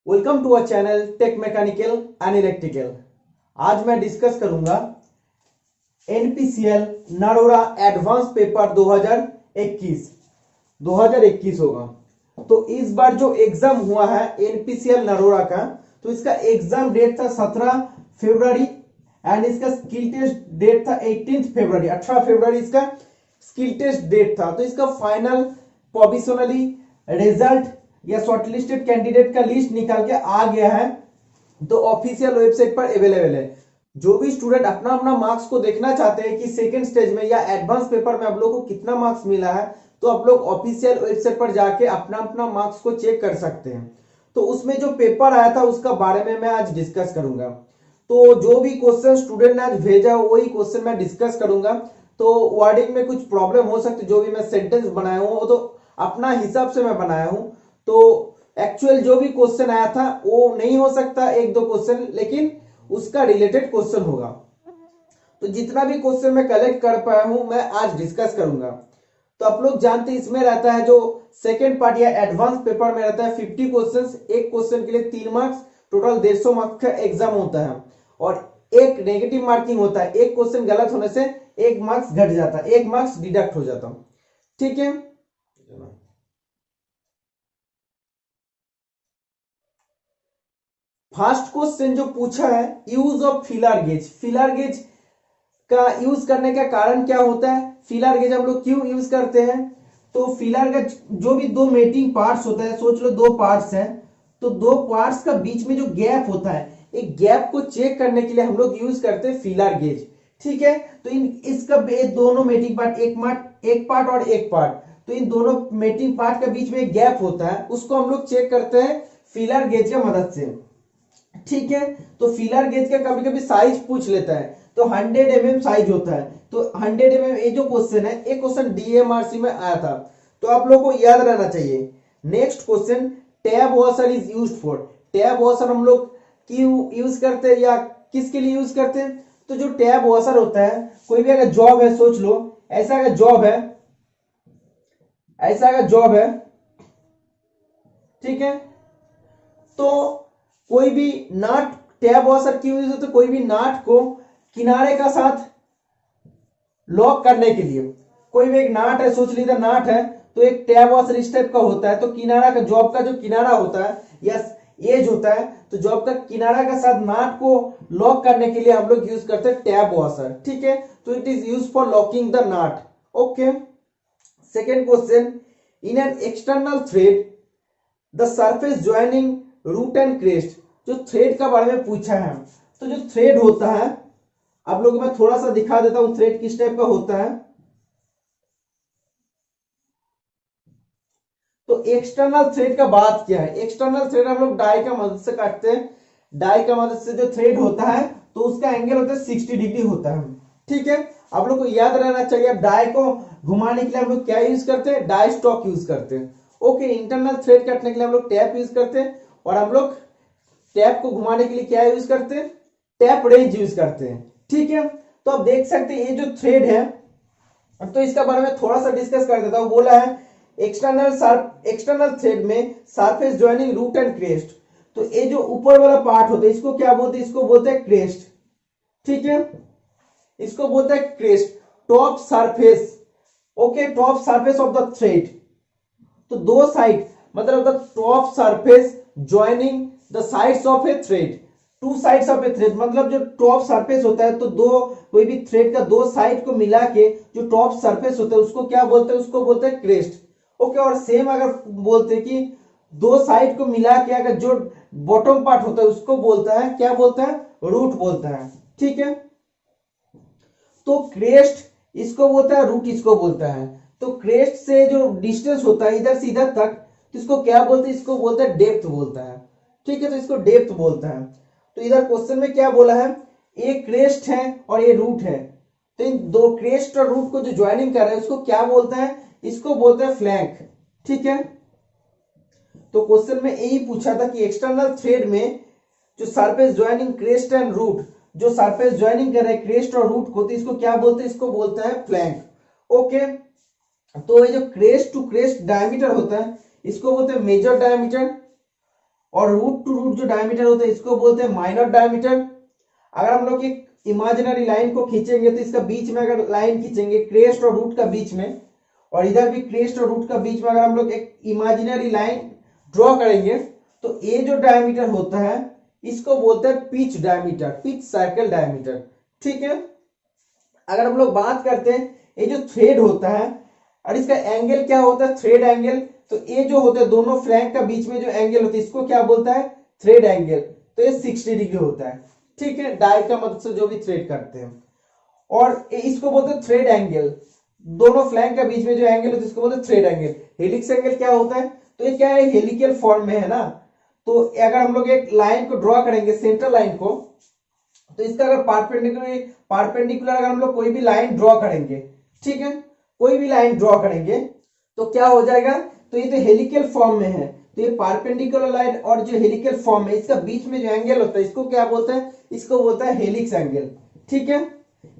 Welcome to our channel tech mechanical and electrical. आज मैं discuss करूंगा एनपीसीएल नरोरा एडवांस पेपर 2021 होगा। तो इस बार जो एग्जाम हुआ है एनपीसीएल नरोरा का, तो इसका एग्जाम डेट था 17 फरवरी एंड इसका स्किल टेस्ट डेट था 18 फरवरी। 18 फरवरी इसका स्किल टेस्ट डेट था। तो इसका फाइनल प्रोविजनली रिजल्ट या शॉर्टलिस्टेड कैंडिडेट का लिस्ट निकाल के आ गया है, तो ऑफिशियल वेबसाइट पर अवेलेबल है। जो भी स्टूडेंट अपना अपना मार्क्स को देखना चाहते हैं कि सेकंड स्टेज में या एडवांस पेपर में आप लोग को कितना मार्क्स मिला है, तो आप लोग ऑफिशियल वेबसाइट पर जाके अपना अपना मार्क्स को चेक कर सकते हैं। तो उसमें जो पेपर आया था उसका बारे में मैं आज डिस्कस करूंगा। तो जो भी क्वेश्चन स्टूडेंट ने आज भेजा वही क्वेश्चन मैं डिस्कस करूंगा। तो वर्डिंग में कुछ प्रॉब्लम हो सकती है, जो भी मैं सेंटेंस बनाया हूं वो तो अपना हिसाब से मैं बनाया हूं। तो एक्चुअल जो भी क्वेश्चन आया था वो नहीं हो सकता एक दो क्वेश्चन, लेकिन उसका रिलेटेड क्वेश्चन होगा। तो जितना भी क्वेश्चन मैं कलेक्ट कर पाया हूं मैं आज डिस्कस करूंगा। तो आप लोग जानते हैं इसमें रहता है जो सेकेंड पार्ट या एडवांस पेपर में रहता है 50 क्वेश्चंस। एक क्वेश्चन के लिए 3 मार्क्स, टोटल 150 मार्क्स का एग्जाम होता है और एक नेगेटिव मार्किंग होता है। एक क्वेश्चन गलत होने से 1 मार्क्स घट जाता है, 1 मार्क्स डिडक्ट हो जाता। ठीक है, फर्स्ट क्वेश्चन जो पूछा है, use of filler gauge. Filler gauge का यूज करने का कारण क्या होता है, फिलर गेज हम लोग क्यों यूज करते हैं। तो फिलर का जो भी दो मेटिंग पार्ट्स होता है, सोच लो दो पार्ट्स हैं, तो दो पार्ट्स का बीच में जो गैप होता है, एक गैप को चेक करने के लिए हम लोग यूज करते हैं फिलर गेज। ठीक है, तो इसका दोनों मेटिंग पार्ट, एक पार्ट और एक पार्ट, तो इन दोनों मेटिंग पार्ट के बीच में एक गैप होता है, उसको हम लोग चेक करते हैं फिलर गेज की मदद से। ठीक है, तो फिलर गेज का कभी कभी साइज पूछ लेता है, तो 100 mm साइज होता है। तो 100 mm ये जो क्वेश्चन है, एक क्वेश्चन डीएमआरसी में आया था, तो आप लोगों को याद रहना चाहिए। Next question, tab washer is used for. Tab washer हम लोग क्यों यूज करते हैं या किसके लिए यूज करते हैं। तो जो टैब वॉशर होता है, कोई भी अगर जॉब है, सोच लो ऐसा अगर जॉब है, ऐसा अगर जॉब है, ठीक है, तो कोई भी नाट, टैब वॉशर क्यों यूज होता है, कोई भी नाट को किनारे का साथ लॉक करने के लिए। कोई भी एक नाट है, सोच लीजिए नाट है, तो एक टैब वॉशर इस टाइप का होता है। तो किनारा का, जॉब का जो किनारा होता है या एज होता है, तो जॉब का किनारा का साथ नाट को लॉक करने के लिए हम लोग यूज करते हैं टैब वॉशर। ठीक है, तो it is use for locking the nut. Okay, second question, in an external thread the surface joining root and crest. जो थ्रेड का बारे में पूछा है, तो जो थ्रेड होता है, आप लोगों को मैं थोड़ा सा दिखा देता हूं थ्रेड किस टाइप का होता है। तो एक्सटर्नल थ्रेड का बात क्या है, एक्सटर्नल थ्रेड हम लोग डाई का मदद से काटते हैं। डाई का मदद से जो थ्रेड होता है, तो उसका एंगल होता है 60 डिग्री होता है। ठीक है, आप लोग को याद रहना चाहिए, डाई को घुमाने के लिए हम लोग क्या यूज करते हैं, डाई स्टॉक यूज करते हैं। ओके, इंटरनल थ्रेड काटने के लिए हम लोग टैप यूज करते हैं, और हम लोग टैप को घुमाने के लिए क्या यूज करते हैं, टैप रेंज यूज करते हैं। ठीक है, तो आप देख सकते हैं ये जो थ्रेड है, तो इसका बारे में थोड़ा सा डिस्कस कर देता हूं। बोला है एक्सटर्नल थ्रेड में surface joining root and crest. तो ये जो ऊपर वाला पार्ट होता है, इसको क्या बोलते हैं, इसको बोलते हैं क्रेस्ट। ठीक है, इसको बोलते हैं crest, top surface. Okay, top surface of the thread. तो दो साइड, मतलब the top surface joining the sides of A thread. Two sides of A thread, मतलब जो टॉप सरफेस होता है, तो दो, कोई भी थ्रेड का दो साइड को मिला के जो टॉप सरफेस होता है उसको क्या बोलते हैं, उसको बोलते हैं क्रेस्ट। ओके, और सेम अगर बोलते हैं कि दो साइड को मिला के अगर जो बॉटम पार्ट होता है उसको बोलता है, क्या बोलता है, रूट बोलता है। ठीक है, तो क्रेस्ट इसको बोलता है, रूट इसको बोलता है। तो क्रेस्ट से जो डिस्टेंस होता है इधर से इधर तक, तो इसको क्या बोलते हैं, इसको बोलता है डेप्थ बोलता है। ठीक है, तो इसको डेप्थ बोलता है। तो इधर क्वेश्चन में क्या बोला है, ये क्रेस्ट है और ये रूट है, तो इन दो क्रेस्ट और रूट को जो ज्वाइनिंग कर रहा है उसको क्या बोलता है, इसको बोलते हैं फ्लैंक। ठीक है, तो क्वेश्चन में यही पूछा था कि एक्सटर्नल थ्रेड में जो surface joining crest and root, जो सरफेस ज्वाइनिंग कर रहे हैं क्रेस्ट और रूट को, तो इसको क्या बोलते हैं, इसको बोलते हैं फ्लैंक। ओके, तो ये जो क्रेस्ट टू क्रेस्ट डायमीटर होता है इसको बोलते हैं मेजर डायमीटर, और रूट टू रूट जो डायमीटर होता है इसको बोलते हैं माइनर डायमीटर। अगर हम लोग एक इमेजिनरी लाइन को खींचेंगे तो इसका बीच में अगर लाइन खींचेंगे क्रेस्ट और रूट का बीच में, और इधर भी क्रेस्ट और रूट का बीच में अगर हम लोग एक इमेजिनरी लाइन ड्रॉ करेंगे तो ये जो डायमीटर होता है इसको बोलते हैं pitch diameter, pitch circle diameter. ठीक है, अगर हम लोग बात करते हैं ये जो थ्रेड होता है और इसका एंगल क्या होता है, थ्रेड एंगल, तो ये जो होता है दोनों फ्लैंक का बीच में जो एंगल होता है इसको क्या बोलता है, थ्रेड एंगल। तो ये 60 डिग्री होता है। ठीक है, डाई का मदद से जो भी थ्रेड करते हैं, और इसको बोलते हैं थ्रेड एंगल। दोनों फ्लैंक के बीच में जो एंगल होता है इसको बोलते हैं थ्रेड एंगल। हेलिक्स एंगल क्या होता है, तो ये क्या है, हेलिकल फॉर्म में है ना। तो अगर हम लोग एक लाइन को ड्रॉ करेंगे, सेंटर लाइन को, तो इसका अगर पारपेंडिकुलर अगर हम लोग कोई भी लाइन ड्रॉ करेंगे, ठीक है, कोई भी लाइन ड्रॉ करेंगे तो क्या हो जाएगा, तो ये तो हेलिकल फॉर्म में है, तो ये पारपेंडिकुलर लाइन और जो हेलिकल फॉर्म है इसका बीच में जो एंगल होता है इसको क्या बोलते हैं, इसको बोलता है हेलिक्स एंगल। ठीक है,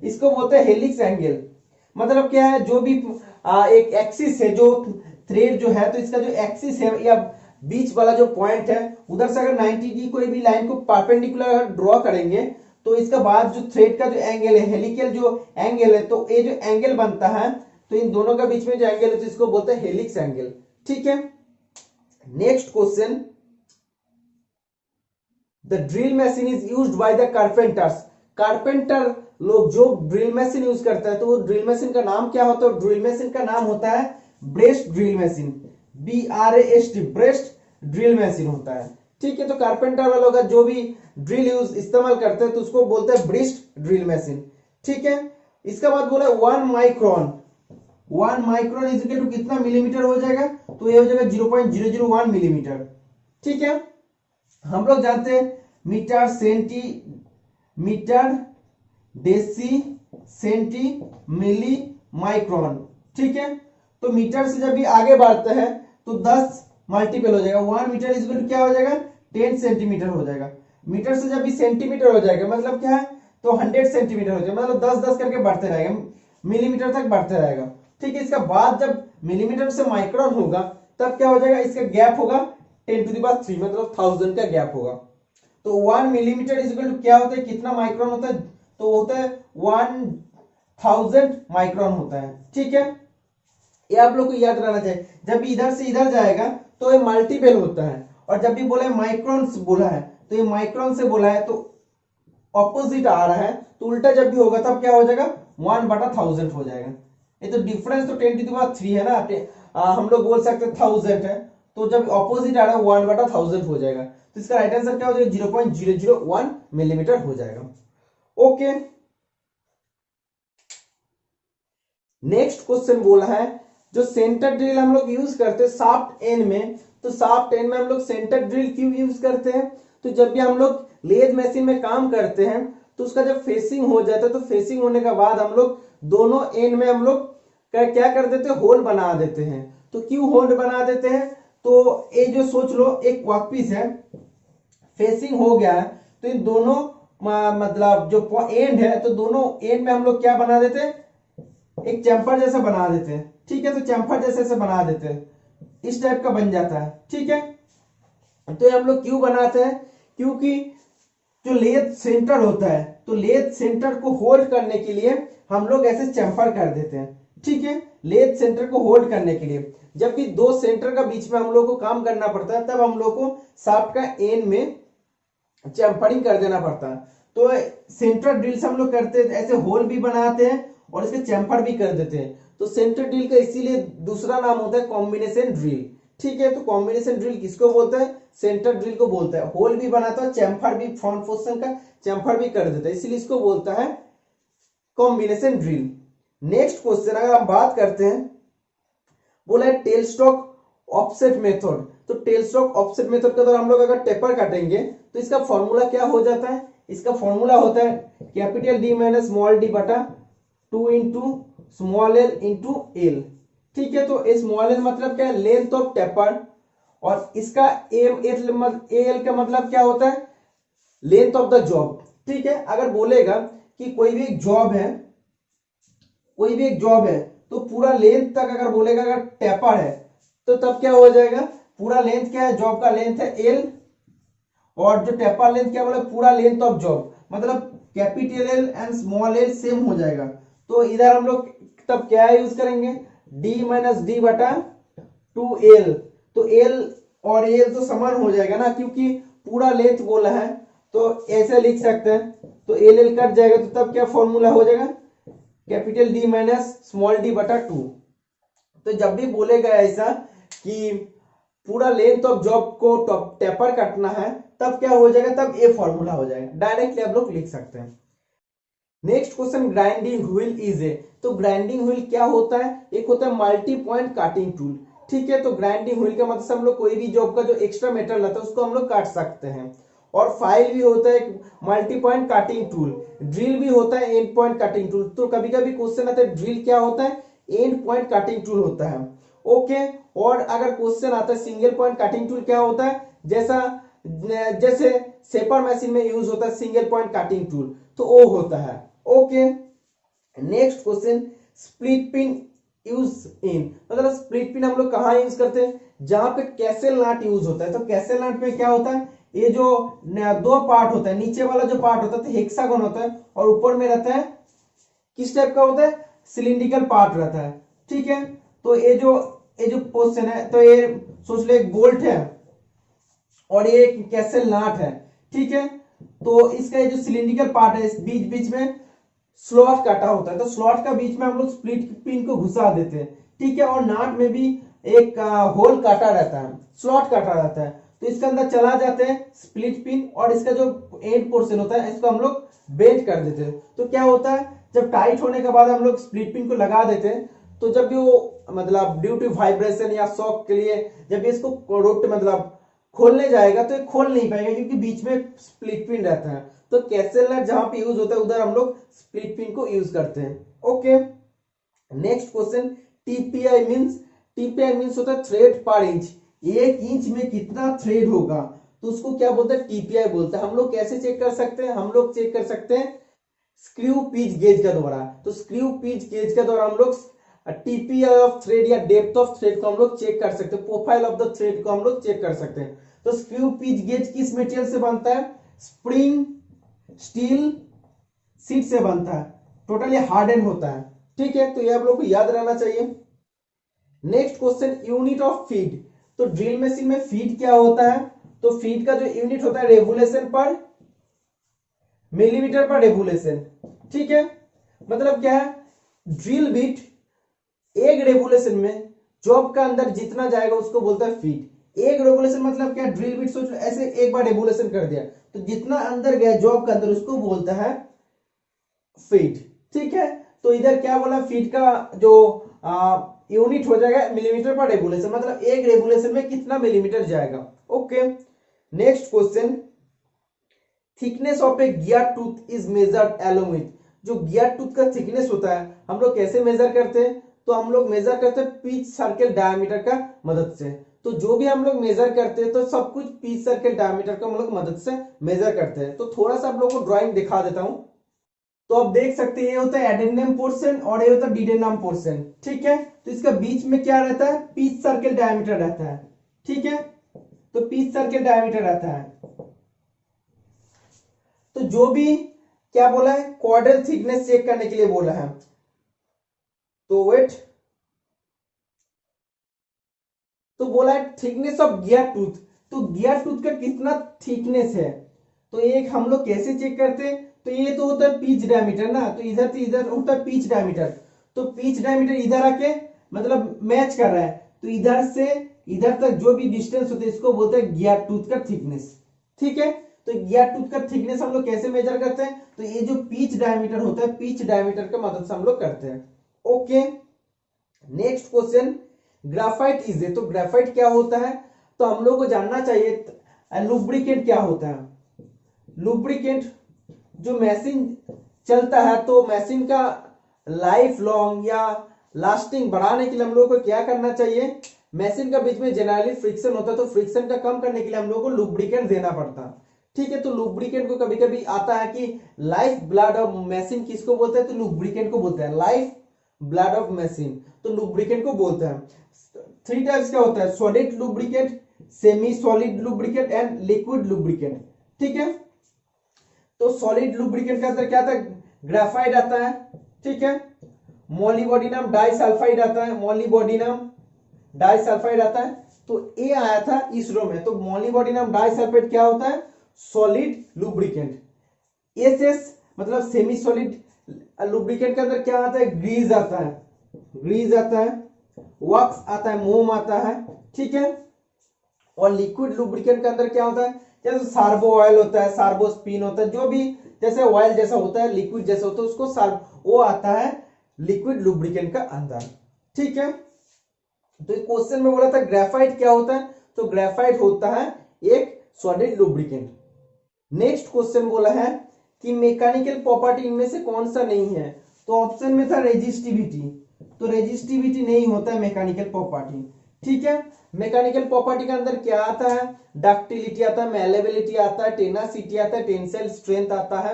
इसको बोलते हैं हेलिक्स एंगल। मतलब क्या है, जो भी एक एक्सिस है, जो थ्रेड जो है, तो इसका जो एक्सिस है या बीच वाला जो पॉइंट है उधर से अगर 90 की कोई भी लाइन को परपेंडिकुलर ड्रॉ करेंगे तो इसका बाद जो थ्रेड का जो एंगल है, हेलिकल जो एंगल है, तो ये जो एंगल बनता है तो इन दोनों के बीच में जो एंगल है तो इसको बोलते हैं हेलिक्स एंगल। ठीक है, next question, the drill machine is used by the carpenters. Carpenter लोग जो ड्रिल मशीन यूज करता है तो वो ड्रिल मशीन का नाम क्या होता है, ड्रिल मशीन का नाम होता है breast drill machine, BRAST, breast drill machine होता है। ठीक है, तो कारपेंटर वालों का जो भी ड्रिल यूज इस्तेमाल करते हैं तो उसको बोलते हैं ब्रेस्ट ड्रिल मशीन। ठीक है, इसका बाद बोला 1 micron, 1 micron is equal to कितना मिलीमीटर हो जाएगा, तो ये हो जाएगा 0.001 मिलीमीटर। ठीक है, हम लोग जानते हैं मीटर, सेंटीमीटर, डेसी, सेंटी, मिली, माइक्रोन। ठीक है, तो मीटर से जब भी आगे बढ़ते हैं तो 10 मल्टीपल हो जाएगा, 1 मीटर इज इक्वल टू क्या हो जाएगा, 10 सेंटीमीटर हो जाएगा। मीटर से जब भी सेंटीमीटर हो जाएगा मतलब क्या है, तो 100 सेंटीमीटर हो जाएगा, मतलब 10-10 करके बढ़ते रहेगा, मिलीमीटर तक बढ़ते रहेगा। ठीक है, इसका बाद जब मिलीमीटर से माइक्रोन होगा तब क्या हो जाएगा, इसका गैप होगा 10⁻3, मतलब 1000 का गैप होगा। तो 1 मिलीमीटर इज इक्वल टू क्या होता है, कितना माइक्रोन होता है, तो होता है 1000 माइक्रोन होता है। ठीक है, ये आप लोग को याद रहना चाहिए, जब भी इधर से इधर जाएगा तो ये मल्टीपल होता है, और जब भी बोला है माइक्रोन से बोला है तो ये माइक्रोन से बोला है तो ऑपोजिट आ रहा है, तो उल्टा जब भी होगा तब क्या हो जाएगा, 1/1000 हो जाएगा। ये तो डिफरेंस तो 10⁻3 है ना, हम लोग बोल सकते हैं 1000 है, तो जब ऑपोजिट आ रहा है 1/1000 हो जाएगा, तो इसका राइट आंसर क्या हो जाएगा, 0.001 मिलीमीटर हो जाएगा। ओके, नेक्स्ट क्वेश्चन बोला है, जो सेंटर ड्रिल हम लोग यूज करते हैं शाफ्ट एंड में, तो शाफ्ट एंड में हम लोग सेंटर ड्रिल क्यों यूज करते हैं, तो जब भी हम लोग लेथ मशीन में काम करते हैं तो उसका जब फेसिंग हो जाता है तो फेसिंग होने के बाद हम लोग दोनों एंड में हम लोग क्या कर देते हैं, होल बना देते हैं। तो क्यों होल बना देते हैं, तो ये जो सोच लो एक वर्कपीस है, फेसिंग हो गया है, तो इन दोनों मतलब जो एंड है तो दोनों एंड में हम लोग क्या बना देते हैं, एक चैम्फर जैसा बना देते हैं। ठीक है, तो चैम्फर जैसे बना देते हैं, इस टाइप का बन जाता है। ठीक है, तो ये हम लोग क्यों बनाते हैं, क्योंकि जो लेथ सेंटर होता है तो लेथ सेंटर को होल्ड करने के लिए हम लोग ऐसे चैम्फर कर देते हैं। ठीक है, लेथ सेंटर को होल्ड करने के लिए, जब भी दो सेंटर का बीच में हम लोग को काम करना पड़ता है तब हम लोग को शाफ्ट का एंड में चैम्फरिंग कर देना पड़ता है। तो सेंटर ड्रिल से हम लोग करते हैं, ऐसे होल भी बनाते हैं और इसके चैम्फर भी कर देते हैं। तो सेंटर ड्रिल का इसीलिए दूसरा नाम होता है कॉम्बिनेशन ड्रिल। ठीक है, तो कॉम्बिनेशन ड्रिल किसको बोलता है, सेंटर ड्रिल को बोलता है। होल भी बनाता है, चैम्फर भी, फ्रंट पोर्शन का चैम्फर भी कर देता है, इसीलिए इसको बोलता है कॉम्बिनेशन ड्रिल। नेक्स्ट क्वेश्चन अगर हम बात करते हैं, बोला है टेल स्टॉक ऑफसेट मेथड। तो टेल स्टॉक ऑफसेट मेथड के द्वारा हम लोग अगर टेपर काटेंगे तो इसका फॉर्मूला क्या हो जाता है, इसका फॉर्मूला होता है capital D minus small d बटा 2 into small l into L. ठीक है, तो स्मॉल l मतलब क्या है, लेंथ ऑफ टेपर, और इसका एल का मतलब क्या होता है, लेंथ ऑफ द जॉब। ठीक है, अगर बोलेगा कि कोई भी एक जॉब है, कोई भी एक जॉब है तो पूरा लेंथ तक अगर बोलेगा अगर टेपर है तो तब क्या हो जाएगा, पूरा लेंथ क्या है, जॉब का लेंथ है एल, और जो टेपर लेंथ क्या बोला, पूरा लेंथ ऑफ जॉब, मतलब capital L and small L same हो जाएगा। तो इधर हम लोग तब क्या यूज करेंगे, डी माइनस डी बटा 2l। तो l और l तो समान हो जाएगा ना, क्योंकि पूरा लेंथ बोला है, तो ऐसे लिख सकते हैं। तो l कट जाएगा, तो तब क्या फॉर्मूला हो जाएगा, capital D minus small d बटा 2। तो जब भी बोलेगा ऐसा कि पूरा लेंथ ऑफ जॉब को टेपर काटना है, तब क्या हो जाएगा, तब ए फॉर्मूला हो जाएगा, डायरेक्टली आप लोग लिख सकते हैं। Next question, grinding wheel is a. तो ग्राइंडिंग व्हील क्या होता है, एक होता है मल्टी पॉइंट काटिंग टूल। ठीक है, तो ग्राइंडिंग व्हील का मतलब हम लोग कोई भी जॉब का जो एक्स्ट्रा मेटेरियल रहता है उसको हम लोग काट सकते हैं। और फाइल भी होता है multi point cutting tool. Drill भी होता है एंड पॉइंट काटिंग टूल। तो कभी कभी क्वेश्चन आता है ड्रिल क्या होता है, एंड पॉइंट काटिंग टूल होता है। ओके, और अगर क्वेश्चन आता है सिंगल पॉइंट काटिंग टूल क्या होता है, जैसे सेपर मशीन में यूज होता है सिंगल पॉइंट काटिंग टूल, तो वो होता है। Okay, next question, split pin use in. मतलब स्प्लिट पिन हम लोग कहाँ यूज करते हैं, जहां पे कैसल नाट यूज होता है। तो कैसल नाट में क्या होता है, ये जो दो पार्ट होता है, नीचे वाला जो पार्ट होता है तो हेक्सागन होता है, और ऊपर में रहता है किस टाइप का होता है, सिलिंड्रिकल पार्ट रहता है। ठीक है, तो ये जो पोर्शन है, तो ये सोच लो एक बोल्ट है और ये एक कैसल नाट है। ठीक है, तो इसका ये जो सिलिंड्रिकल पार्ट है, इस बीच बीच में स्लॉट काटा होता है, तो स्लॉट का बीच में हम लोग स्प्लिट पिन को घुसा देते हैं। ठीक है, और नाट में भी एक होल काटा रहता है, स्लॉट काटा रहता है, तो इसके अंदर चला जाते हैं स्प्लिट पिन, और इसका जो एंड पोर्शन होता है इसको हम लोग बेंड कर देते हैं। तो क्या होता है, जब टाइट होने के बाद हम लोग स्प्लिट पिन को लगा देते हैं, तो जब भी वो मतलब ड्यू टू वाइब्रेशन या शॉक के लिए जब इसको रोट मतलब खोलने जाएगा तो ये खोल नहीं पाएगा, क्योंकि बीच में स्प्लिट पिन रहता है। तो कैसल नट जहां पे यूज होता है उधर हम लोग स्प्लिट पिन को यूज करते हैं। Okay, next question, TPI means. TPI means होता है थ्रेड पर इंच। एक इंच में कितना थ्रेड होगा, तो उसको क्या बोलते हैं, टीपीआई बोलते हैं। हम लोग कैसे चेक कर सकते हैं, हम लोग चेक कर सकते हैं स्क्रू पिच गेज के द्वारा। तो स्क्रू पिच गेज के द्वारा हम लोग टीपीआई ऑफ थ्रेड या डेप्थ ऑफ थ्रेड को हम लोग चेक कर सकते हैं, प्रोफाइल ऑफ द थ्रेड को हम लोग चेक कर सकते हैं। तो स्क्रू पिच गेज किस मटेरियल से बनता है, स्प्रिंग स्टील सीट से बनता है, टोटली हार्डन होता है। ठीक है, तो ये आप लोग को याद रहना चाहिए। Next question, unit of feed. तो ड्रिल मशीन में फीड क्या होता है, तो फीड का जो यूनिट होता है रेवोल्यूशन पर मिलीमीटर पर रेवोल्यूशन। ठीक है, मतलब क्या है, ड्रिल बिट एक रेवोल्यूशन में जॉब का अंदर जितना जाएगा उसको बोलता है फीट। एक रेवोल्यूशन मतलब क्या, ड्रिल बिट सोच ऐसे एक बार रेवोल्यूशन कर दिया तो जितना अंदर गया जॉब के अंदर उसको बोलता है फीट। ठीक है, तो इधर क्या बोला, फीट का जो यूनिट हो जाएगा मिलीमीटर पर रेवोल्यूशन, मतलब एक रेवोल्यूशन में कितना मिलीमीटर जाएगा। Okay, next question, thickness of A gear tooth is measured along with. जो गियर टूथ का थिकनेस होता है हम लोग कैसे मेजर करते हैं, तो हम लोग मेजर करते हैं पिच सर्कल डायमीटर का मदद से। तो जो भी हम लोग मेजर करते हैं तो सब कुछ पिच सर्कल डायमीटर का हम लोग मदद से मेजर करते हैं। तो थोड़ा सा आप लोगों को ड्राइंग दिखा देता हूं। तो आप देख सकते हैं ये होता है एडेनम पोर्शन और ये होता है डिडेनम पोर्शन। ठीक है, तो इसका बीच में क्या रहता है, पिच सर्कल डायमीटर रहता है। ठीक है, तो पिच सर्कल डायमीटर रहता है। तो जो भी क्या बोला है, क्वाड्रल थिकनेस चेक करने के लिए बोला है। तो वेट, तो बोला है थिकनेस ऑफ गियर टूथ। तो गियर टूथ का कितना थिकनेस है, तो एक हम लोग कैसे चेक करते हैं, तो ये तो होता है पिच डायमीटर ना, तो इधर होता है पिच डायमीटर। तो पिच डायमीटर इधर आके मतलब मैच कर रहा है, तो इधर से इधर तक जो भी डिस्टेंस होता है इसको बोलते हैं गियर टूथ का थिकनेस। ठीक है, तो गियर टूथ का थिकनेस हम लोग कैसे मेजर करते हैं, तो ये जो पिच डायमीटर होता है पिच डायमीटर का मदद से हम लोग करते हैं। Okay, next question, graphite is a. तो ग्राफाइट क्या होता है, तो हम लोग को जानना चाहिए लुब्रिकेंट क्या होता है। लुब्रिकेंट जो मशीन चलता है तो मशीन का लाइफ लॉन्ग या लास्टिंग बढ़ाने के लिए हम लोग को क्या करना चाहिए, मशीन का बीच में जनरली फ्रिक्शन होता है, तो फ्रिक्शन का कम करने के लिए हम लोग को लुब्रिकेंट देना पड़ता है। ठीक है, तो लुब्रिकेंट को कभी कभी आता है कि लाइफ ब्लड ऑफ मशीन किसको बोलते हैं, तो लुब्रिकेंट को बोलते हैं, लाइफ ब्लड ऑफ मशीन, तो लुब्रिकेंट को बोलते हैं। 3 टाइप्स का होता है, solid lubricant, semi solid lubricant and liquid lubricant. ठीक है। तो सॉलिड लुब्रिकेंट के अंदर क्या आता है, ग्रेफाइट आता है, ठीक है। मोलिबोडिनम डाइसल्फाइड आता है, मोलिबोडिनम डाइसल्फाइड आता है। तो ए आया था इस रो में, तो मोलिबोडिनम डाइसल्फाइड क्या होता है, सॉलिड लुब्रिकेंट। एसएस मतलब सेमी सॉलिड लुब्रिकेंट के अंदर क्या आता है, ग्रीज आता है, ग्रीज आता है, वक्स आता है, मोम आता है, ठीक है। और लिक्विड लुब्रिकेंट के अंदर क्या होता है, जैसे सार्बो ऑयल होता है, सार्बो स्पिन होता है, जो भी जैसे ऑयल जैसा होता है, लिक्विड जैसा होता है, उसको वो आता है लिक्विड लुब्रिकेंट का अंदर, ठीक है। तो क्वेश्चन में बोला था ग्रेफाइट क्या होता है, तो ग्रेफाइट होता है एक सॉलिड लुब्रिकेंट। नेक्स्ट क्वेश्चन बोला है कि मैकेनिकल प्रॉपर्टी इनमें से कौन सा नहीं है, तो ऑप्शन में था रेजिस्टिविटी, तो रेजिस्टिविटी नहीं होता है मैकेनिकल प्रॉपर्टी, ठीक है। मैकेनिकल प्रॉपर्टी के अंदर क्या आता है, डक्टिलिटी आता है, मैलेबिलिटी आता है, टेनासिटी आता है, टेंसाइल स्ट्रेंथ आता है,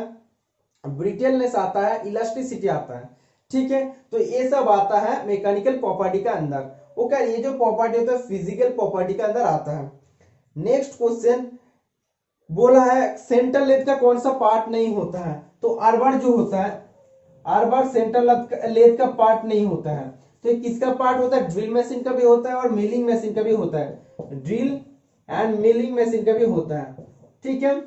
ब्रिटलनेस आता है, इलास्टिसिटी आता है, ठीक है। तो ये सब आता है मैकेनिकल प्रॉपर्टी का अंदर। वो क्या, ये जो प्रॉपर्टी होता है फिजिकल प्रॉपर्टी के अंदर आता है। नेक्स्ट क्वेश्चन बोला है सेंट्रल लेथ का कौन सा पार्ट नहीं होता है, तो आर्बर जो होता है, आर्बर सेंट्रल लेथ का पार्ट नहीं होता है। तो किसका पार्ट होता है, ड्रिल मशीन का भी होता है और मिलिंग मशीन का भी होता है, ड्रिल एंड मिलिंग मशीन का भी होता है, ठीक है।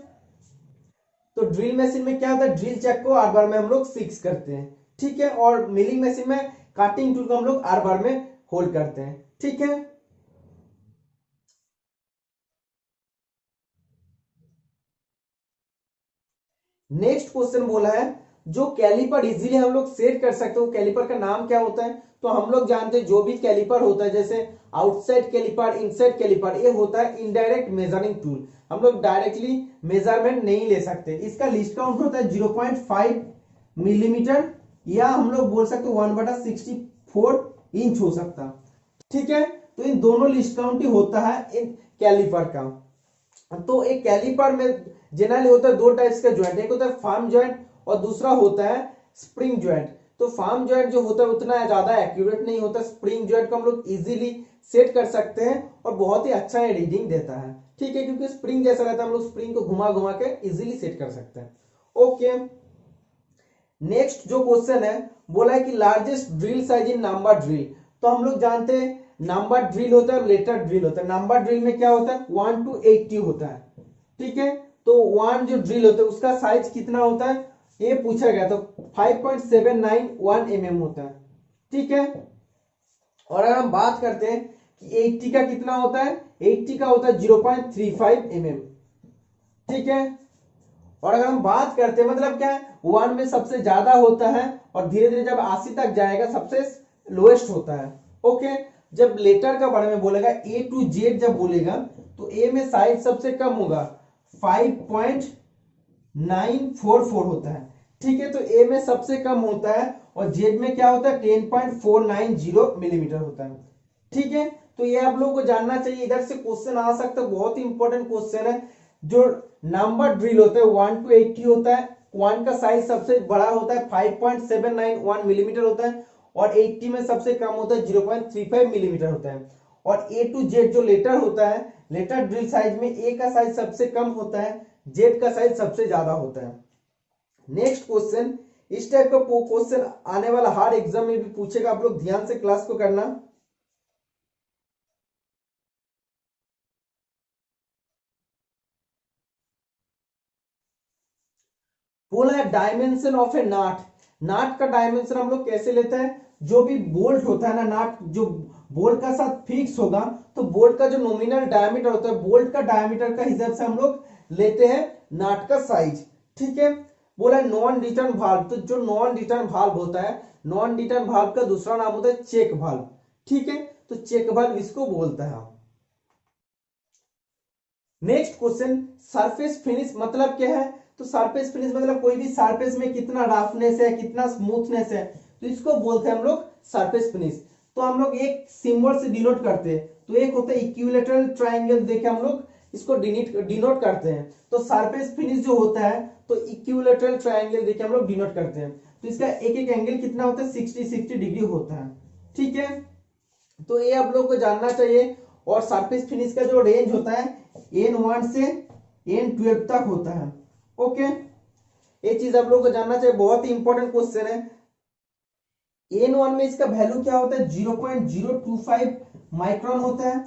तो ड्रिल मशीन में क्या होता है, ड्रिल चक को आर्बर में हम लोग फिक्स करते हैं, ठीक है। और मिलिंग मशीन में काटिंग टूल को हम लोग आर्बर में होल्ड करते हैं, ठीक है। नेक्स्ट क्वेश्चन बोला है जो कैलिपर इजीली हम लोग सेट कर सकते हो, कैलिपर का नाम क्या होता है, तो हम लोग जानते हैं जो भी कैलिपर होता है, जैसे आउटसाइड कैलिपर, इनसाइड कैलिपर, ये होता है इनडायरेक्ट मेजरिंग टूल, हम लोग डायरेक्टली मेजरमेंट नहीं ले सकते। इसका लिस्ट काउंट होता है 0.5 मिलीमीटर, या हम लोग बोल सकते 1/64 इंच हो सकता, ठीक है। तो इन दोनों लिस्ट काउंट ही होता है इन कैलिपर का। तो एक कैलिपर में जनरली होता है दो टाइप्स का ज्वाइंट, एक होता है फार्म ज्वाइंट और दूसरा होता है स्प्रिंग ज्वाइंट। तो फार्म ज्वाइंट जो होता है उतना ज्यादा एक्यूरेट नहीं होता, स्प्रिंग ज्वाइंट को हम लोग इजीली सेट कर सकते हैं और बहुत ही अच्छा रीडिंग देता है, ठीक है, क्योंकि स्प्रिंग जैसा रहता है, हम लोग स्प्रिंग को घुमा घुमा के इजीली सेट कर सकते हैं, ओके। नेक्स्ट जो क्वेश्चन है बोला है कि largest drill size in number drill, तो हम लोग जानते हैं नंबर ड्रिल होता है, लेटर ड्रिल होता है। नंबर ड्रिल में क्या होता है 1 to 80 होता है, ठीक है। तो 1 जो ड्रिल होता है उसका साइज कितना होता है, ये पूछा गया, तो 5.791 mm होता है, ठीक है। और अगर हम बात करते हैं कि 80 का कितना होता है, 80 का होता है 0.35 mm, ठीक है। और अगर हम बात करते हैं मतलब क्या है, 1 में सबसे ज्यादा होता है और धीरे धीरे जब 80 तक जाएगा सबसे लोएस्ट होता है, ओके। जब लेटर का बारे में बोलेगा A to Z जब बोलेगा तो A में साइज सबसे कम होगा 5.944 होता है, ठीक है। तो A में सबसे कम होता है और Z में क्या होता है 10.490 मिलीमीटर होता है, ठीक है। तो ये आप लोगों को जानना चाहिए, इधर से क्वेश्चन आ सकता है, बहुत ही इंपॉर्टेंट क्वेश्चन है। जो नंबर ड्रिल होता है 1 to 80 होता है, 1 का साइज सबसे बड़ा होता है 5.791 मिलीमीटर होता है और 80 में सबसे कम होता है 0.35 मिलीमीटर होता है। और A to Z जो लेटर होता है, लेटर ड्रिल साइज में A का साइज सबसे कम होता है, Z का साइज सबसे ज्यादा होता है। नेक्स्ट क्वेश्चन, इस टाइप का क्वेश्चन आने वाला हार्ड एग्जाम में भी पूछेगा, आप लोग ध्यान से क्लास को करना। बोला है डायमेंशन ऑफ ए नाट, नाट का डायमेंशन हम लोग कैसे लेते हैं, जो भी बोल्ट होता है ना, नाट जो बोल्ट का साथ फिक्स होगा तो बोल्ट का जो नॉमिनल डायमीटर होता है, बोल्ट का डायमीटर का हिसाब से हम लोग लेते हैं नाट का साइज, ठीक है। बोला है नॉन रिटर्न भाल्व, तो जो नॉन रिटर्न भाल्व होता है, नॉन रिटर्न भाल्व का दूसरा नाम होता है चेक भाल्व, ठीक है। तो चेक भाल्व इसको बोलता है। नेक्स्ट क्वेश्चन, सरफेस फिनिश मतलब क्या है, तो सरफेस फिनिश मतलब कोई भी सरफेस में कितना रफनेस है, कितना स्मूथनेस है, तो इसको बोलते हैं हम लोग सरफेस फिनिश। तो हम लोग एक सिंबल से डिनोट करते हैं, तो एक होता है इक्विलेटरल ट्रायंगल देके हम लोग इसको डिनोट करते हैं। तो सरफेस फिनिश जो होता है तो इक्विलेटरल ट्रायंगल देके हम लोग डिनोट करते हैं। तो इसका एक एक एंगल कितना होता है 60 डिग्री होता है, ठीक है। तो ये आप लोग को जानना चाहिए। और सरफेस फिनिश का जो रेंज होता है N1 से N12 तक होता है। ओके, ये चीज आप लोगों को जानना चाहिए, बहुत ही इंपॉर्टेंट क्वेश्चन है। N1 में इसका वैल्यू क्या होता है, 0.025 माइक्रोन होता है,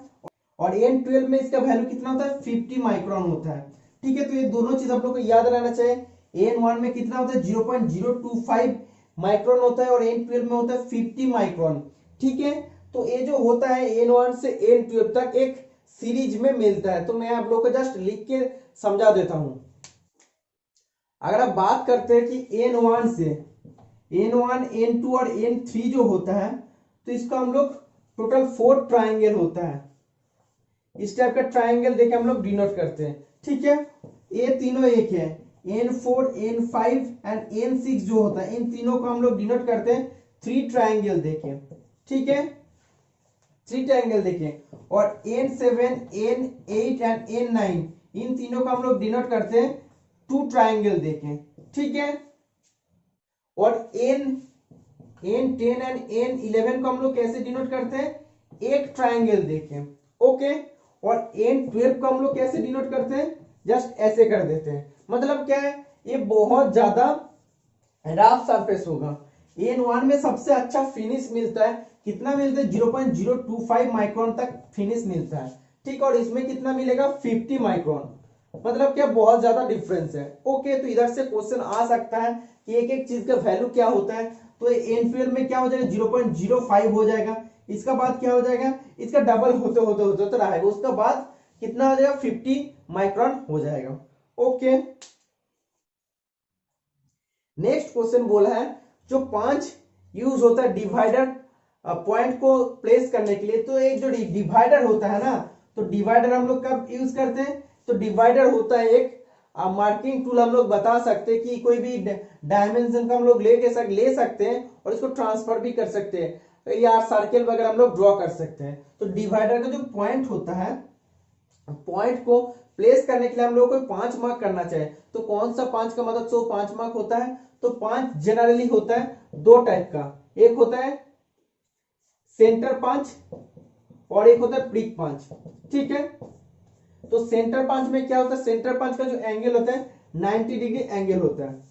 और N12 में इसका वैल्यू कितना होता है, 50 माइक्रोन होता है। ठीक है, तो ये दोनों चीज आप लोग को याद रहना चाहिए। N1 में कितना होता है, 0.025 माइक्रोन होता है, और N12 में होता है 50 माइक्रोन। ठीक है, तो ये जो होता है N1 से N12 तक एक सीरीज में मिलता है। तो मैं आप लोग को जस्ट लिख के समझा देता हूं। अगर आप बात करते हैं कि N1 से N1, N2 और N3 जो होता है, तो इसका हम लोग टोटल 4 ट्राइंगल होता है। इस टाइप का ट्राइंगल देके हम लोग डिनोट करते हैं। ठीक है, ये तीनों एक है, N4, N5 एंड N6 जो होता है, इन तीनों को हम लोग डिनोट करते हैं 3 ट्राइंगल देके। ठीक है, 3 ट्राइंगल देके, और N7, N8 एंड N9 इन तीनों को हम लोग डिनोट करते हैं 2 ट्राइंगल देके। ठीक है, और N10 एंड N11 को हम लोग कैसे डिनोट करते हैं, एक ट्राइंगल देके। ओके, और N12 को हम लोग कैसे डिनोट करते हैं, जस्ट ऐसे कर देते हैं। मतलब क्या है, ये बहुत ज्यादा रफ सरफेस होगा। N1 में सबसे अच्छा फिनिश मिलता है, कितना मिलता है, 0.025 माइक्रोन तक फिनिश मिलता है। ठीक, और इसमें कितना मिलेगा, 50 माइक्रोन। मतलब क्या, बहुत ज्यादा डिफरेंस है। ओके, तो इधर से क्वेश्चन आ सकता है कि एक एक चीज का वैल्यू क्या होता है। तो N12 में क्या हो जाएगा, 0.05 हो जाएगा। इसका बाद क्या हो जाएगा, इसका डबल होते होते होते होते रहेगा, उसका बाद कितना हो जाएगा, 50 माइक्रोन हो जाएगा। ओके, नेक्स्ट क्वेश्चन बोला है, जो 5 यूज होता है डिवाइडर पॉइंट को प्लेस करने के लिए। तो एक जो डिवाइडर होता है ना, तो डिवाइडर हम लोग कब यूज करते हैं, तो डिवाइडर होता है एक मार्किंग टूल। हम लोग बता सकते हैं कि कोई भी डायमेंशन का हम लोग ले सकते हैं, और इसको ट्रांसफर भी कर सकते हैं, या सर्कल वगैरह हम लोग ड्रॉ कर सकते हैं। तो डिवाइडर का जो पॉइंट होता है, पॉइंट को प्लेस करने के लिए हम लोग को 5 मार्क करना चाहिए। तो कौन सा 5 का मदद से 5 मार्क होता है, तो 5 जनरली होता है 2 टाइप का, एक होता है सेंटर 5 और एक होता है प्रिक 5। ठीक है, तो सेंटर 5 में क्या होता है, सेंटर 5 का जो एंगल होता है 90 डिग्री एंगल होता है।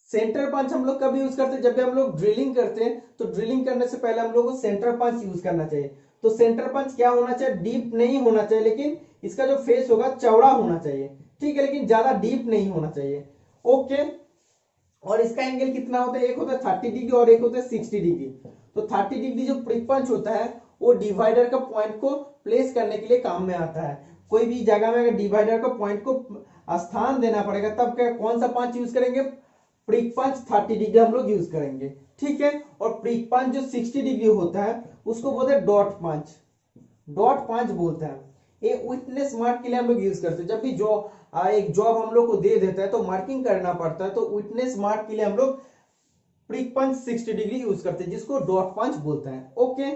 सेंटर पंच हम लोग कब यूज करते हैं, जब भी हम लोग ड्रिलिंग करते हैं, तो ड्रिलिंग करने से पहले हम लोग को सेंटर पंच यूज करना चाहिए। तो सेंटर पंच क्या होना चाहिए, डीप नहीं होना चाहिए, लेकिन इसका जो फेस होगा चौड़ा होना चाहिए। ठीक है, लेकिन ज्यादा डीप नहीं होना चाहिए। ओके, और इसका एंगल कितना होता है, एक होता है 30 डिग्री और एक होता है 60 डिग्री। तो 30 डिग्री जो प्रिक पंच होता है, वो डिवाइडर का पॉइंट को प्लेस करने के लिए काम में आता है। कोई भी जगह में अगर डिवाइडर का पॉइंट को स्थान देना पड़ेगा, तब क्या कौन सा पंच यूज करेंगे, प्रिक पंच 30 डिग्री हम लोग यूज करेंगे। ठीक है, और प्रिक पंच जो 60 डिग्री होता है, उसको बोलते हैं डॉट पंच। डॉट पंच बोलते हैं, ये विटनेस मार्क के लिए हम लोग यूज करते हैं। जब भी जो एक जॉब हम लोग को दे देता है, तो मार्किंग करना पड़ता है, तो विटनेस मार्क के लिए हम लोग प्रिक पंच 60 डिग्री यूज करते हैं, जिसको डॉट पंच बोलते हैं। ओके,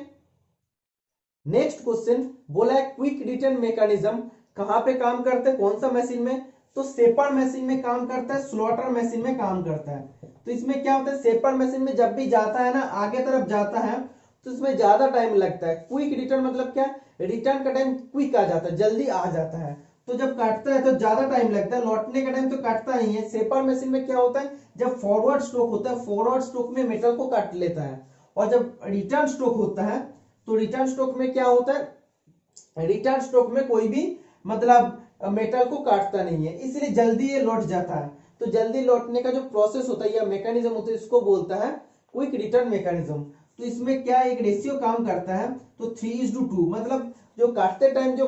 नेक्स्ट क्वेश्चन बोला है, क्विक रिटर्न मैकेनिज्म कहां पे काम करते हैं, कौन सा मशीन में, तो सेपर मशीन में काम करता है, स्लॉटर मशीन में काम करता है। तो इसमें क्या होता है, सेपर मशीन में जब भी जाता है ना, आगे तरफ जाता है, तो इसमें ज्यादा टाइम लगता है। क्विक रिटर्न मतलब क्या, रिटर्न का टाइम क्विक आ जाता है, जल्दी आ जाता है। तो जब काटता है तो ज्यादा टाइम लगता है, लौटने का टाइम तो काटता नहीं है। सेपर मशीन में क्या होता है, जब फॉरवर्ड स्ट्रोक होता है, फॉरवर्ड स्ट्रोक में मेटल को काट लेता है, और जब रिटर्न स्ट्रोक होता है, तो रिटर्न स्ट्रोक में क्या होता है, रिटर्न स्ट्रोक में कोई भी मतलब मेटल को काटता नहीं है, इसलिए जल्दी ये लौट जाता है। तो जल्दी लौटने का जो प्रोसेस होता है या मैकेनिज्म होता है, इसको बोलता है क्विक रिटर्न मैकेनिज्म। तो इसमें क्या एक रेशियो काम करता है, तो 3:2, मतलब जो काटते टाइम जो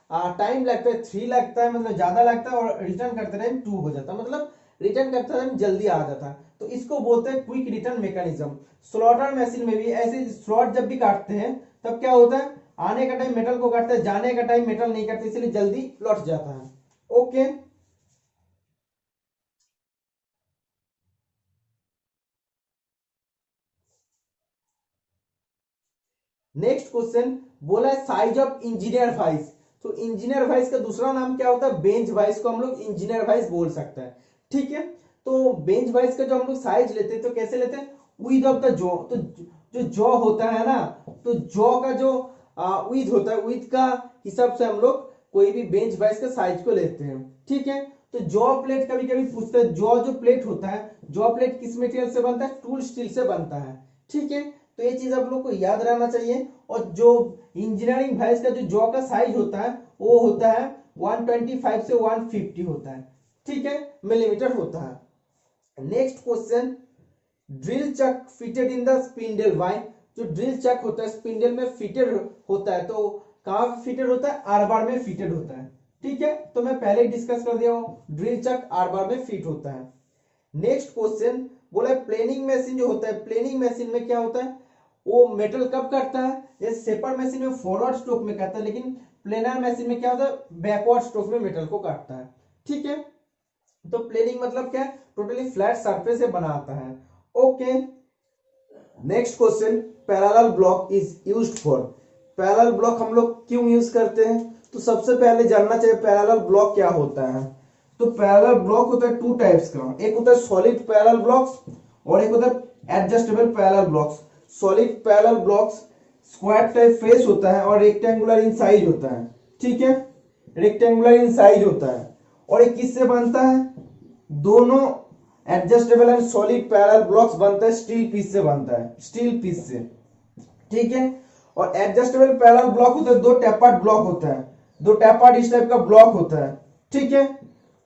टाइम लगता है 3 लगता है, मतलब ज्यादा लगता है, और रिटर्न करते टाइम 2 हो जाता है, मतलब रिटर्न करते टाइम जल्दी आ जाता है। तो इसको बोलते हैं quick return mechanism. Slaughter machine में भी ऐसे स्लॉट जब भी काटते हैं, तब क्या होता है, आने का टाइम मेटल को काटता है, जाने का टाइम मेटल नहीं काटता, इसलिए जल्दी लौट जाता है। ओके, नेक्स्ट क्वेश्चन बोला है, साइज ऑफ इंजीनियर वाइस। तो इंजीनियर वाइस का दूसरा नाम क्या होता है, बेंच वाइस को हम लोग इंजीनियर वाइस बोल सकते हैं। ठीक है, तो बेंच वाइस का जो हम लोग साइज लेते हैं, तो कैसे लेते हैं, विथ ऑफ द जॉ। तो जो जॉ होता है ना, तो जॉ का जो विथ होता है, विथ का हिसाब से हम लोग कोई भी बेंच प्रेस के साइज को लेते हैं। ठीक है, तो जॉ प्लेट कभी कभी पूछते हैं, जॉ जो प्लेट होता है, जॉ प्लेट किस मटेरियल से बनता है? टूल स्टील से बनता है। ठीक है, तो ये चीज आप लोग को याद रहना चाहिए। और जो इंजीनियरिंग भैंस का जो जॉ का साइज होता है वो होता है 125 से 150 होता है। ठीक है, मिलीमीटर होता है। Next question, drill chuck fitted in the spindle why. जो ड्रिल चक होता है स्पिंडल में फिटेड होता है, तो कहां फिटेड होता है? आर बार में फिटेड होता है। ठीक है, तो मैं पहले ही डिस्कस कर दिया हूं, ड्रिल चक आर बार में फिट होता है। नेक्स्ट क्वेश्चन बोला है प्लेनिंग मशीन जो होता है, प्लेनिंग मशीन में क्या होता है? वो मेटल कब काटता है? जैसे सेपर मशीन में फॉरवर्ड स्ट्रोक में काटता है, लेकिन प्लेनर मशीन में क्या होता है? बैकवर्ड स्ट्रोक में मेटल को काटता है। ठीक है, तो प्लेनिंग मतलब क्या है? टोटली फ्लैट सरफेस से बनाता है। Okay, next question, parallel block is used for. Parallel block हम लोग क्यों यूज करते हैं? तो सबसे पहले जानना चाहिए पैरेलल ब्लॉक क्या होता है। तो पैरेलल ब्लॉक होता है टू टाइप्स का, एक होता है सॉलिड पैरेलल ब्लॉक्स और एक होता है adjustable parallel blocks. Solid parallel blocks square type face होता है और रेक्टेंगुलर इन साइज होता है। ठीक है, रेक्टेंगुलर इन साइज होता है। और ये किससे बनता है? दोनों adjustable and solid parallel blocks बनता है स्टील पीस से बनता है, स्टील पीस से। ठीक है, और एडजस्टेबल पैरेलल ब्लॉक होता है, दो टैपर्ड ब्लॉक होता है, दो टैपर्ड इस टाइप का ब्लॉक होता है। ठीक है,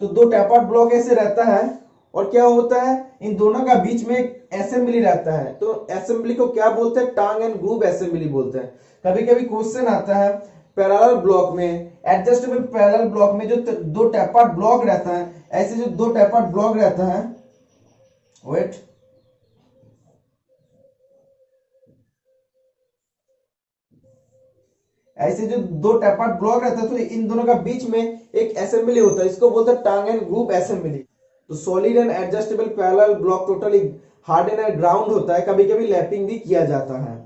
तो दो टैपर्ड ब्लॉक ऐसे रहता है और क्या होता है? इन दोनों का बीच में एक असेंबली रहता है। तो असेंबली को क्या बोलते हैं? टांग एंड ग्रूव असेंबली बोलते हैं। कभी कभी क्वेश्चन आता है पैरेलल ब्लॉक में, एडजस्टेबल पैरेलल ब्लॉक में जो दो टैपर्ड ब्लॉक रहता है, ऐसे जो दो टैपर्ड ब्लॉक रहता है, वेट, ऐसे जो दो टैपर्ड ब्लॉक रहता है तो इन दोनों का बीच में एक असेंबली होता है, इसको बोलते हैं टांग एंड ग्रूव असेंबली। तो solid and adjustable parallel block totally hard and ground होता है, कभी कभी लैपिंग भी किया जाता है।